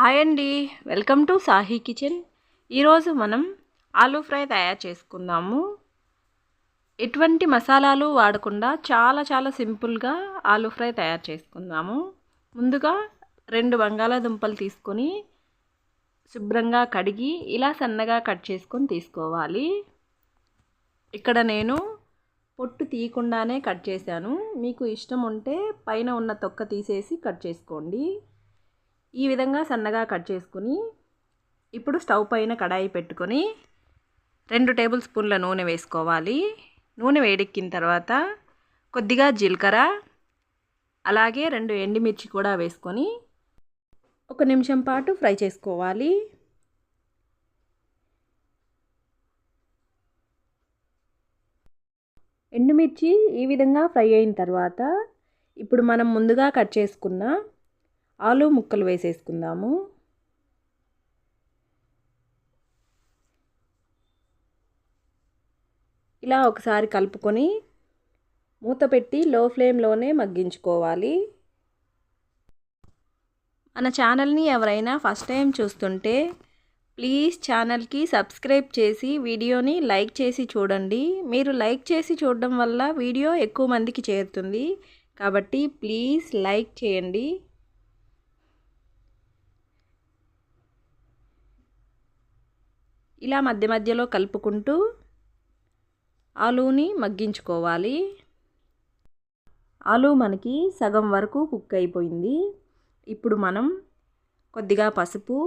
Hi అండి, welcome to Sahi kitchen. ఈరోజు మనం ఆలూ ఫ్రై తయారు చేసుకుందాము. ఎటువంటి మసాలాలు వాడకుండా చాలా సింపుల్గా ఆలూ ఫ్రై తయారు చేసుకుందాము. ముందుగా 2 బంగాళాదుంపలు తీసుకొని శుభ్రంగా కడిగి ఇలా సన్నగా కట్ చేసుకొని తీసుకోవాలి. ఇక్కడ నేను పొట్టు తీయకుండానే కట్ చేశాను. మీకు ఇష్టం ఉంటే పైన ఉన్న తొక్క తీసేసి కట్ చేసుకోండి. ఈ విధంగా సన్నగా కట్ చేసుకుని ఇప్పుడు స్టవ్ పైన కడాయి పెట్టుకొని 2 టేబుల్ స్పూన్ల నూనె వేసుకోవాలి. నూనె వేడెక్కిన తర్వాత కొద్దిగా జీలకర్ర అలాగే 2 ఎండుమిర్చి కూడా వేసుకొని 1 నిమిషం పాటు ఫ్రై చేసుకోవాలి. ఎండుమిర్చి ఈ విధంగా ఫ్రై అయిన తర్వాత ఇప్పుడు మనం ముందుగా కట్ చేసుకున్న ఆలు ముక్కలు వేసేసుకుందాము. ఇలా ఒకసారి కలుపుకొని మూత పెట్టి లో ఫ్లేమ్లోనే మగ్గించుకోవాలి. మన ఛానల్ని ఎవరైనా ఫస్ట్ టైం చూస్తుంటే ప్లీజ్ ఛానల్కి సబ్స్క్రైబ్ చేసి వీడియోని లైక్ చేసి చూడండి. మీరు లైక్ చేసి చూడడం వల్ల వీడియో ఎక్కువ మందికి చేరుతుంది కాబట్టి ప్లీజ్ లైక్ చేయండి. ఇలా మధ్యలో కలుపుకుంటూ ఆలూని మగ్గించుకోవాలి. ఆలూ మనకి సగం వరకు కుక్ అయిపోయింది. ఇప్పుడు మనం కొద్దిగా పసుపు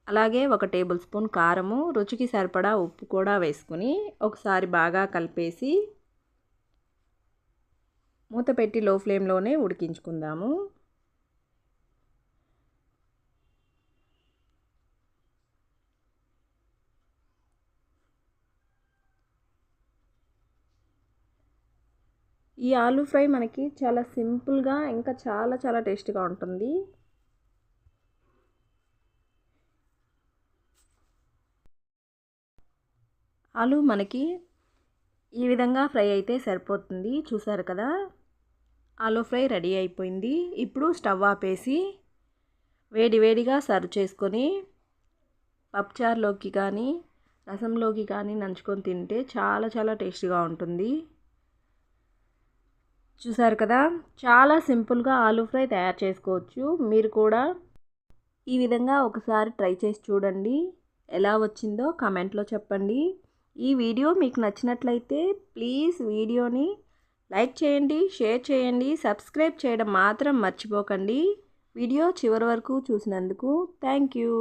అలాగే 1 టేబుల్ స్పూన్ కారము, రుచికి సరిపడా ఉప్పు కూడా వేసుకుని ఒకసారి బాగా కలిపేసి మూత పెట్టి లో ఫ్లేమ్లోనే ఉడికించుకుందాము. ఈ ఆలూ ఫ్రై మనకి చాలా సింపుల్గా ఇంకా చాలా టేస్టీగా ఉంటుంది. ఆలూ మనకి ఈ విధంగా ఫ్రై అయితే సరిపోతుంది. చూసారు కదా, ఆలూ ఫ్రై రెడీ అయిపోయింది. ఇప్పుడు స్టవ్ ఆపేసి వేడిగా సర్వ్ చేసుకొని పప్పుచారులోకి కానీ రసంలోకి కానీ నంచుకొని తింటే చాలా టేస్టీగా ఉంటుంది. చూసారు కదా, చాలా సింపుల్గా ఆలూ ఫ్రై తయారు చేసుకోవచ్చు. మీరు కూడా ఈ విధంగా ఒకసారి ట్రై చేసి చూడండి. ఎలా వచ్చిందో కామెంట్లో చెప్పండి. ఈ వీడియో మీకు నచ్చినట్లయితే ప్లీజ్ వీడియోని లైక్ చేయండి, షేర్ చేయండి, సబ్స్క్రైబ్ చేయడం మాత్రం మర్చిపోకండి. వీడియో చివరి వరకు చూసినందుకు థ్యాంక్ యూ.